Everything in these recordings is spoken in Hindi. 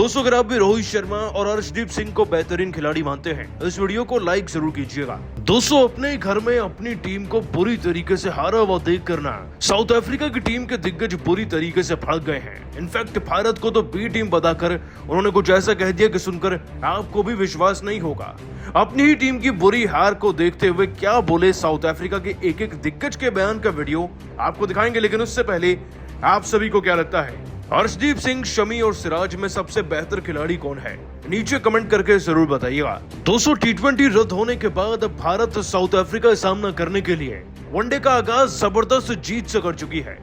दोस्तों अगर आप भी रोहित शर्मा और अर्शदीप सिंह को बेहतरीन खिलाड़ी मानते हैं, इस वीडियो को लाइक जरूर कीजिएगा। दोस्तों अपने घर में अपनी टीम को बुरी तरीके से हारा हुआ देख करना साउथ अफ्रीका की टीम के दिग्गज बुरी तरीके से भड़क गए हैं। इनफैक्ट भारत को तो बी टीम बताकर उन्होंने कुछ ऐसा कह दिया कि सुनकर आपको भी विश्वास नहीं होगा। अपनी ही टीम की बुरी हार को देखते हुए क्या बोले साउथ अफ्रीका के एक एक दिग्गज के बयान का वीडियो आपको दिखाएंगे, लेकिन उससे पहले आप सभी को क्या लगता है अर्शदीप सिंह, शमी और सिराज में सबसे बेहतर खिलाड़ी कौन है? नीचे कमेंट करके जरूर बताइएगा। दोस्तों T20 रद्द होने के बाद अब भारत साउथ अफ्रीका का सामना करने के लिए वनडे का आगाज जबरदस्त जीत से कर चुकी है।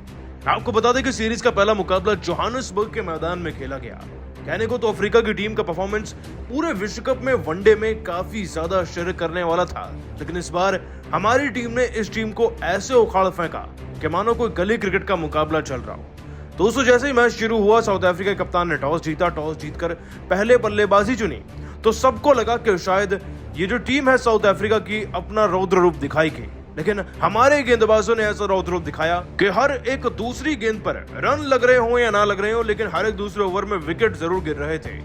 आपको बता दें कि सीरीज का पहला मुकाबला जोहानिसबर्ग के मैदान में खेला गया। कहने को तो अफ्रीका की टीम का परफॉर्मेंस पूरे विश्व कप में वनडे में काफी ज्यादा आश्चर्य करने वाला था, लेकिन इस बार हमारी टीम ने इस टीम को ऐसे उखाड़ फेंका कि मानो कोई गली क्रिकेट का मुकाबला चल रहा हो। दोस्तों जैसे ही मैच शुरू हुआ, साउथ अफ्रीका के कप्तान ने टॉस जीता। टॉस जीतकर पहले बल्लेबाजी चुनी तो सबको लगा कि शायद ये जो टीम है साउथ अफ्रीका की अपना रौद्र रूप दिखाएगी, लेकिन हमारे गेंदबाजों ने ऐसा रौद्र रूप दिखाया कि हर एक दूसरी गेंद पर रन लग रहे हो या ना लग रहे हो, लेकिन हर एक दूसरे ओवर में विकेट जरूर गिर रहे थे।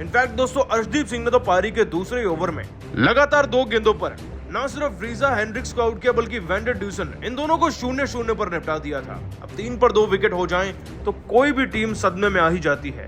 इनफैक्ट दोस्तों अर्शदीप सिंह ने तो पारी के दूसरे ओवर में लगातार 2 गेंदों पर न सिर्फ रीजा हेंड्रिक्स को आउट किया बल्कि वेंडर ड्यूसन, इन दोनों को 0-0 पर निपटा दिया था। अब 3 पर 2 विकेट हो जाएं तो कोई भी टीम सदमे में आ ही जाती है।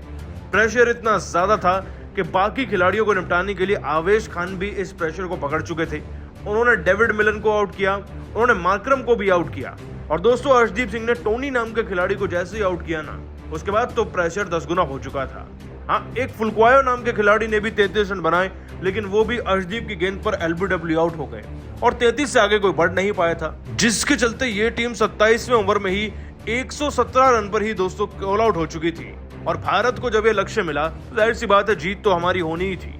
प्रेशर इतना ज्यादा था कि बाकी खिलाड़ियों को निपटाने के लिए आवेश खान भी इस प्रेशर को पकड़ चुके थे। उन्होंने डेविड मिलन को आउट किया, उन्होंने मार्करम को भी आउट किया, और दोस्तों अर्शदीप सिंह ने टोनी नाम के खिलाड़ी को जैसे ही आउट किया ना, उसके बाद तो प्रेशर 10 गुना हो चुका था। हाँ, एक फुलक्वायो नाम के खिलाड़ी ने भी 33 रन बनाए, लेकिन वो भी अर्शदीप की गेंद पर LBW आउट हो गए और 33 से आगे कोई बढ़ नहीं पाया था, जिसके चलते ये टीम 27वें ओवर में ही 117 रन पर ही दोस्तों ऑल आउट हो चुकी थी। और भारत को जब ये लक्ष्य मिला, जाहिर सी बात है जीत तो हमारी होनी ही थी।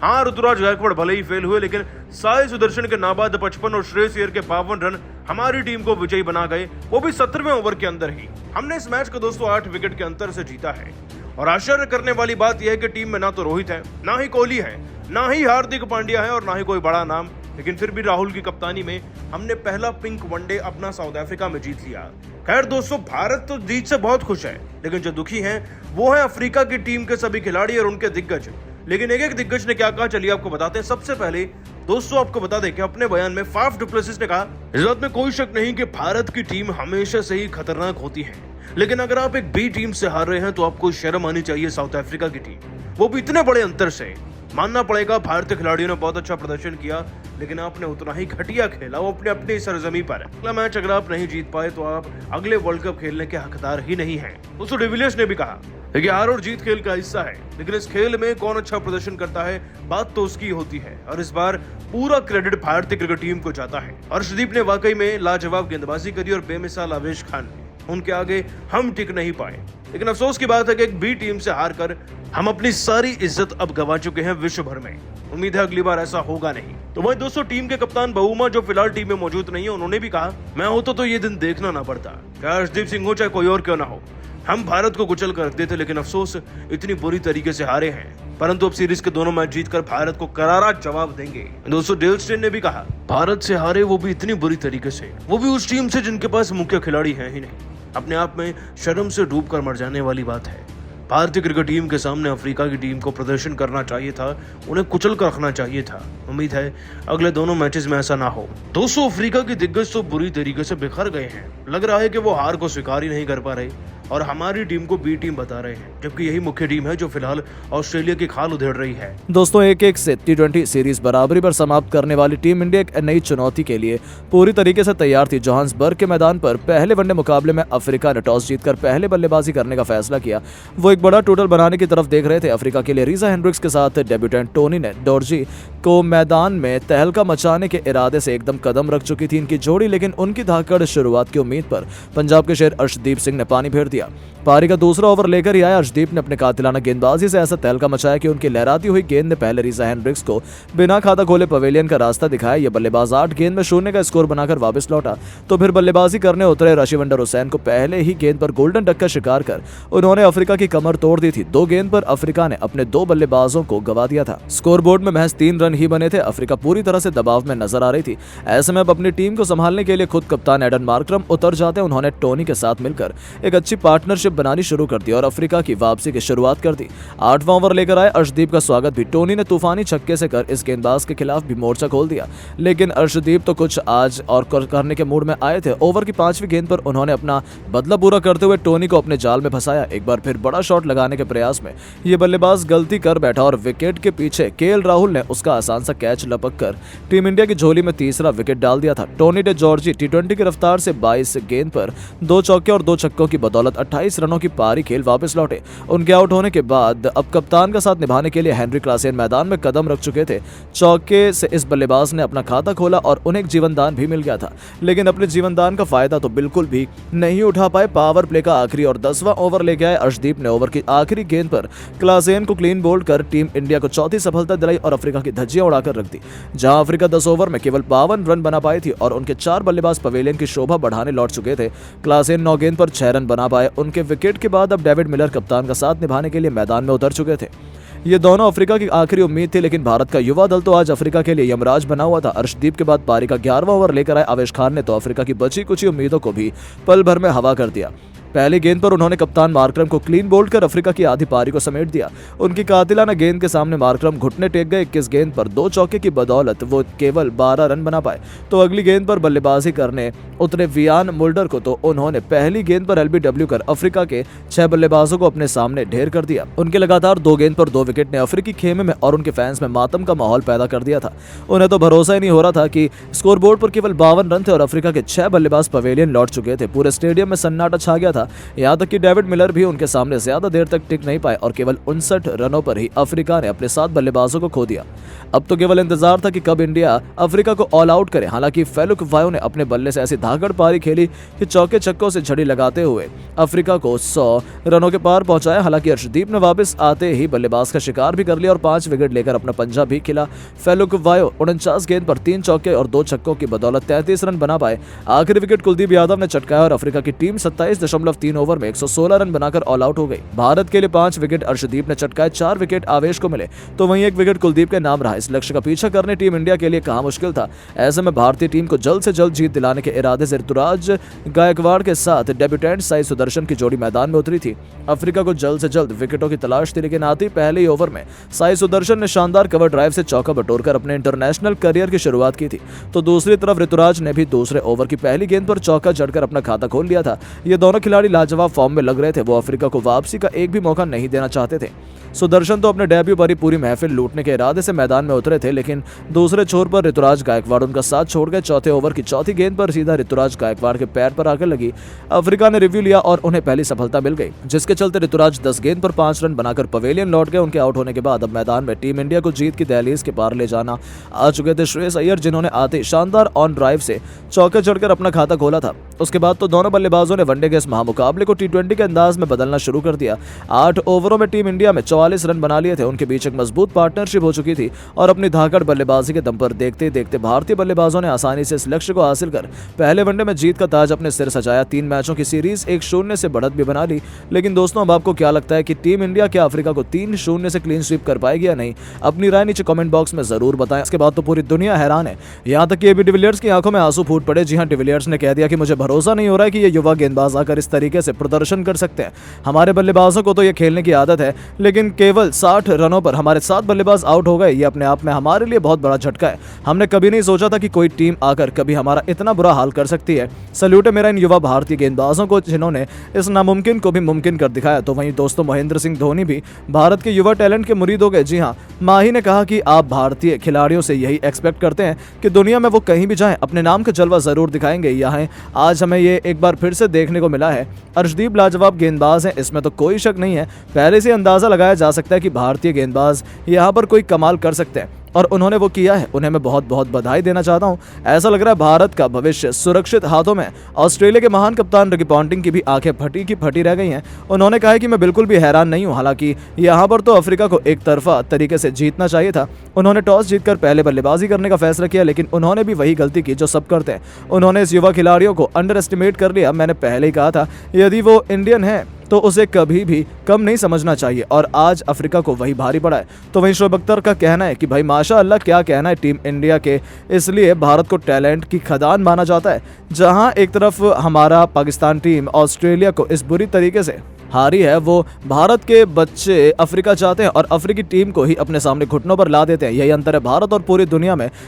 हाँ, ऋतुराज गायकवाड़ भले ही फेल हुए, लेकिन साई सुदर्शन के नाबाद 55 और श्रेयस अय्यर के 52 रन हमारी टीम को विजयी बना गए, वो भी 17वें ओवर के अंदर ही। हमने इस मैच को दोस्तों 8 विकेट के अंतर से जीता है। और आश्चर्य करने वाली बात यह है कि टीम में ना तो रोहित है, ना ही कोहली है, ना ही हार्दिक पांड्या है और ना ही कोई बड़ा नाम, लेकिन फिर भी राहुल की कप्तानी में हमने पहला पिंक वनडे अपना साउथ अफ्रीका में जीत लिया। खैर दोस्तों भारत तो जीत से बहुत खुश है, लेकिन जो दुखी हैं वो है अफ्रीका की टीम के सभी खिलाड़ी और उनके दिग्गज। लेकिन एक एक दिग्गज ने क्या कहा, चलिए आपको बताते हैं। सबसे पहले दोस्तों आपको बता दें कि अपने बयान में फाफ डु प्लेसिस ने कहा, इस बात में कोई शक नहीं कि भारत की टीम हमेशा से ही खतरनाक होती है, लेकिन अगर आप एक बी टीम से हार रहे हैं तो आपको शर्म आनी चाहिए साउथ अफ्रीका की टीम, वो भी इतने बड़े अंतर से। मानना पड़ेगा भारतीय खिलाड़ियों ने बहुत अच्छा प्रदर्शन किया, लेकिन आपने उतना ही घटिया खेला वो अपनी सरजमी पर। अगला मैच अगर आप नहीं जीत पाए तो आप अगले वर्ल्ड कप खेलने के हकदार ही नहीं हैं। दोस्तों डिविलियर्स ने भी कहा कि हार और जीत खेल का हिस्सा है, लेकिन इस खेल में कौन अच्छा प्रदर्शन करता है बात तो उसकी होती है, और इस बार पूरा क्रेडिट भारतीय क्रिकेट टीम को जाता है। अर्शदीप ने वाकई में लाजवाब गेंदबाजी करी और बेमिसाल आवेश खान ने, उनके आगे हम टिक नहीं पाए। लेकिन अफसोस की बात है कि एक बी टीम से हारकर हम अपनी सारी इज्जत अब गंवा चुके हैं विश्व भर में। उम्मीद है अगली बार ऐसा होगा नहीं। तो वहीं दोस्तों टीम के कप्तान बहुमा जो फिलहाल टीम में मौजूद नहीं है, उन्होंने भी कहा, मैं होता तो ये दिन देखना ना पड़ता। क्या अर्शदीप सिंह हो चाहे कोई और क्यों ना हो, हम भारत को कुचल कर रख देते, लेकिन अफसोस इतनी बुरी तरीके से हारे हैं। परंतु अब सीरीज के दोनों मैच जीतकर भारत को करारा जवाब देंगे। दोस्तों डेल स्टेन ने भी कहा, भारत से हारे वो भी इतनी बुरी तरीके से, वो भी उस टीम से जिनके पास मुख्य खिलाड़ी है ही नहीं। अपने आप में शर्म से डूब कर मर जाने वाली बात है। भारतीय क्रिकेट टीम के सामने अफ्रीका की टीम को प्रदर्शन करना चाहिए था, उन्हें कुचल कर रखना चाहिए था। उम्मीद है अगले दोनों मैचेस में ऐसा ना हो। दोस्तों अफ्रीका के दिग्गज तो बुरी तरीके से बिखर गए हैं। लग रहा है कि वो हार को स्वीकार ही नहीं कर पा रहे और हमारी टीम को बी टीम बता रहे हैं, जबकि यही मुख्य टीम है जो फिलहाल ऑस्ट्रेलिया की खाल उधेड़ रही है। दोस्तों 1-1 से T20 सीरीज बराबरी पर समाप्त करने वाली टीम इंडिया एक नई चुनौती के लिए पूरी तरीके से तैयार थी। जोहानिसबर्ग के मैदान पर पहले वनडे मुकाबले में अफ्रीका ने टॉस जीतकर पहले बल्लेबाजी करने का फैसला किया। वो एक बड़ा टोटल बनाने की तरफ देख रहे थे। अफ्रीका के लिए रीजा हेंड्रिक्स के साथ डेब्यूटेंट टोनी ने डोरजी को मैदान में तहलका मचाने के इरादे से एकदम कदम रख चुकी थी इनकी जोड़ी, लेकिन उनकी धाकड़ शुरुआत की उम्मीद पर पंजाब के शेर अर्शदीप सिंह ने पानी फेर दिया। पारी का दूसरा ओवर लेकर ही आया अर्शदीप ने अपने कातिलाना गेंदबाजी से ऐसा तहलका मचाया कि उनकी लहराती हुई गेंद ने पहले रीजा हेंड्रिक्स को बिना खाता खोले पवेलियन का रास्ता दिखाया। यह बल्लेबाज 8 गेंद में 0 का स्कोर बनाकर वापस लौटा, तो फिर बल्लेबाजी करने उतरे रशिवंडर हुसैन को पहले ही गेंद पर गोल्डन डक का शिकार कर उन्होंने अफ्रीका की कमर तोड़ दी थी। 2 गेंद पर अफ्रीका ने अपने 2 बल्लेबाजों को गंवा दिया था। स्कोरबोर्ड में महज 3 रन ही बने थे। अफ्रीका पूरी तरह से दबाव में नजर आ रही थी। ऐसे में अब अपनी टीम को संभालने के लिए खुद कप्तान एडन मार्करम उतर जाते। उन्होंने टोनी के साथ मिलकर एक अच्छी पार्टनरशिप बनानी शुरू कर दी और अफ्रीका की वापसी की शुरुआत कर दी। 8वां ओवर लेकर आए अर्शदीप का स्वागत भी टोनी ने तूफानी छक्के से कर इस गेंदबाज के खिलाफ भी मोर्चा खोल दिया, लेकिन अर्शदीप तो कुछ आज और करने के मूड में आए थे। ओवर की 5वीं गेंद पर उन्होंने अपना बदला पूरा करते हुए टोनी को अपने जाल में फंसाया। एक बार फिर बड़ा शॉट लगाने के प्रयास में ये बल्लेबाज गलती कर बैठा और विकेट के पीछे केएल राहुल ने उसका आसान सा कैच लपक कर टीम इंडिया की झोली में तीसरा विकेट डाल दिया था। टोनी डे जॉर्जी टी20 की रफ्तार से 22 गेंद पर 2 चौके और 2 छक्कों की बदौलत 28 रनों की पारी खेल वापस लौटे। उनके आउट होने के बाद अब कप्तान का साथ निभाने के लिए हेनरी क्लासेन मैदान में कदम रख चुके थे। चौके से इस बल्लेबाज ने अपना खाता खोला और उन्हें एक जीवनदान भी मिल गया था, लेकिन अपने जीवनदान का फायदा तो बिल्कुल भी नहीं उठा पाए। पावर प्ले का आखिरी और 10वां ओवर लेके आए अर्शदीप ने ओवर की आखिरी गेंद पर क्लासेन को क्लीन बोल्ड कर टीम इंडिया को चौथी सफलता दिलाई और अफ्रीका की धज्जियां उड़ाकर रख दी। जहां अफ्रीका 10 ओवर में केवल 52 रन बना पाई थी और उनके 4 बल्लेबाज पवेलियन की शोभा बढ़ाने लौट चुके थे। क्लासेन 9 गेंद पर 6 रन बना पाए। उनके विकेट के बाद अब डेविड मिलर कप्तान का साथ निभाने के लिए मैदान में उतर चुके थे। ये दोनों अफ्रीका की आखिरी उम्मीद थी, लेकिन भारत का युवा दल तो आज अफ्रीका के लिए यमराज बना हुआ था। अर्शदीप के बाद पारी का 11वां ओवर लेकर आए आवेश खान ने तो अफ्रीका की बची कुछ उम्मीदों को भी पल भर में हवा कर दिया। पहली गेंद पर उन्होंने कप्तान मार्करम को क्लीन बोल्ड कर अफ्रीका की आधी पारी को समेट दिया। उनकी कातिलाना गेंद के सामने मार्करम घुटने टेक गए। 21 गेंद पर 2 चौके की बदौलत वो केवल 12 रन बना पाए। तो अगली गेंद पर बल्लेबाजी करने उतरे वियान मुल्डर को तो उन्होंने पहली गेंद पर एलबीडब्ल्यू कर अफ्रीका के 6 बल्लेबाजों को अपने सामने ढेर कर दिया। उनके लगातार 2 गेंद पर 2 विकेट ने अफ्रीकी खेमे में और उनके फैंस में मातम का माहौल पैदा कर दिया था। उन्हें तो भरोसा ही नहीं हो रहा था कि स्कोरबोर्ड पर केवल 52 रन थे और अफ्रीका के 6 बल्लेबाज पवेलियन लौट चुके थे। पूरे स्टेडियम में सन्नाटा छा गया था, यहाँ तक कि डेविड मिलर भी उनके सामने ज्यादा देर तक टिक नहीं पाए और केवल 59 रनों पर ही अफ्रीका ने अपने 7 बल्लेबाजों को खो दिया। अब तो केवल इंतजार था कि कब इंडिया अफ्रीका को ऑल आउट करे। हालांकि फेलुक वायो ने अपने बल्ले से ऐसी धाकड़ पारी खेली कि चौके छक्कों से झड़ी लगाते हुए अफ्रीका को 100 रनों के पार पहुंचाया। हालांकि अर्शदीप ने वापस आते ही बल्लेबाज का शिकार भी कर लिया और 5 विकेट लेकर अपना पंजा भी खिला। फेलुक वायो 49 गेंद पर 3 चौके और 2 छक्कों की बदौलत 33 रन बना पाए। आखिरी विकेट कुलदीप यादव ने चटकाया और अफ्रीका की टीम 27.3 ओवर में 116 रन बनाकर ऑल आउट हो गई। भारत के लिए 5 विकेट अर्शदीप ने चटकाए, 4 विकेट आवेश को मिले तो वहीं 1 विकेट कुलदीप के नाम रहा। इस लक्ष्य का पीछा करने टीम इंडिया के लिए कहां मुश्किल था। ऐसे में भारतीय टीम को जल्द से जल्द जीत दिलाने के इरादे से ऋतुराज गायकवाड़ के साथ डेब्यूटेंट साई सुदर्शन की जोड़ी मैदान में उतरी थी। अफ्रीका को जल्द से जल्द विकेटों की तलाश थी, लेकिन आते ही पहले ही ओवर में साई सुदर्शन ने शानदार कवर ड्राइव से चौका बटोरकर अपने इंटरनेशनल करियर की शुरुआत की थी। तो दूसरी तरफ ऋतुराज ने भी दूसरे ओवर की पहली गेंद पर चौका जड़कर अपना खाता खोल लिया था। ये दोनों खिलाड़ी लाजवाब फॉर्म में लग रहे थे। वो अफ्रीका को वापसी का एक भी मौका नहीं देना चाहते थे। सुदर्शन तो अपने डेब्यू पर ही पूरी महफिल लूटने के इरादे से मैदान में उतरे थे, लेकिन दूसरे छोर पर ऋतुराज गायकवाड़ उनका साथ छोड़ गए। चौथे ओवर की चौथी गेंद पर सीधा ऋतुराज गायकवाड़ के पैर पर आकर लगी। अफ्रीका ने रिव्यू लिया और उन्हें पहली सफलता मिल गई, जिसके चलते ऋतुराज 10 गेंद पर 5 रन बनाकर पवेलियन लौट गए। उनके आउट होने के बाद अब मैदान में टीम इंडिया को जीत की दहलीज के पार ले जाना आ चुके थे श्रेयस अय्यर, जिन्होंने आते शानदार ऑन ड्राइव से चौके चढ़कर अपना खाता खोला था। उसके बाद तो दोनों बल्लेबाजों ने वनडे के इस महामुकाबले को टी20 के अंदाज में बदलना शुरू कर दिया। 8 ओवरों में टीम इंडिया में 44 रन बना लिए थे। उनके बीच एक मजबूत पार्टनरशिप हो चुकी थी और अपनी धाकड़ बल्लेबाजी के दम पर देखते देखते भारतीय बल्लेबाजों ने आसानी से इस लक्ष्य को हासिल कर पहले वनडे में जीत का ताज अपने सिर सजाया। 3 मैचों की सीरीज 1-0 से बढ़त भी बना ली। लेकिन दोस्तों, अब आपको क्या लगता है कि टीम इंडिया क्या अफ्रीका को 3-0 से क्लीन स्वीप कर पाएगी या नहीं? अपनी राय नीचे कमेंट बॉक्स में जरूर बताएं। इसके बाद तो पूरी दुनिया हैरान है, यहाँ तक कि एबी डिविलियर्स की आंखों में आंसू फूट पड़े। जी हाँ, डिविलियर्स ने कह दिया कि मुझे भरोसा नहीं हो रहा है कि ये युवा गेंदबाज आकर इस तरीके से प्रदर्शन कर सकते हैं। हमारे बल्लेबाजों को तो ये खेलने की आदत है, लेकिन केवल 60 रनों पर हमारे 7 बल्लेबाज आउट हो गए। ये अपने आप में हमारे लिए बहुत बड़ा झटका है। हमने कभी नहीं सोचा था कि कोई टीम आकर कभी हमारा इतना बुरा हाल कर सकती है। सल्यूट है मेरा इन युवा भारतीय गेंदबाजों को, जिन्होंने इस नामुमकिन को भी मुमकिन कर दिखाया। तो वहीं दोस्तों, महेंद्र सिंह धोनी भी भारत के युवा टैलेंट के मुरीद हो गए। जी हाँ, माही ने कहा कि आप भारतीय खिलाड़ियों से यही एक्सपेक्ट करते हैं कि दुनिया में वो कहीं भी जाएं अपने नाम का जलवा जरूर दिखाएंगे। यहाँ आज हमें ये एक बार फिर से देखने को मिला है। अर्शदीप लाजवाब गेंदबाज हैं, इसमें तो कोई शक नहीं है। पहले से अंदाजा लगाया जा सकता है कि भारतीय गेंदबाज यहाँ पर कोई कमाल कर सकते हैं और उन्होंने वो किया है। उन्हें मैं बहुत बहुत बधाई देना चाहता हूं। ऐसा लग रहा है भारत का भविष्य सुरक्षित हाथों में। ऑस्ट्रेलिया के महान कप्तान रिकी पॉन्टिंग की भी आंखें फटी की फटी रह गई हैं। उन्होंने कहा है कि मैं बिल्कुल भी हैरान नहीं हूं। हालांकि यहाँ पर तो अफ्रीका को एक तरफा तरीके से जीतना चाहिए था। उन्होंने टॉस जीतकर पहले बल्लेबाजी करने का फैसला किया, लेकिन उन्होंने भी वही गलती की जो सब करते हैं। उन्होंने इस युवा खिलाड़ियों को अंडर एस्टिमेट कर लिया। मैंने पहले ही कहा था, यदि वो इंडियन है तो उसे कभी भी कम नहीं समझना चाहिए और आज अफ्रीका को वही भारी पड़ा है। तो वहीं शोएब अख्तर का कहना है कि भाई माशाअल्लाह, क्या कहना है टीम इंडिया के, इसलिए भारत को टैलेंट की खदान माना जाता है। जहां एक तरफ हमारा पाकिस्तान टीम ऑस्ट्रेलिया को इस बुरी तरीके से हारी है, वो भारत के बच्चे अफ्रीका चाहते हैं और अफ्रीकी टीम को ही अपने सामने घुटनों पर ला देते हैं। यही अंतर है भारत और पूरी दुनिया में।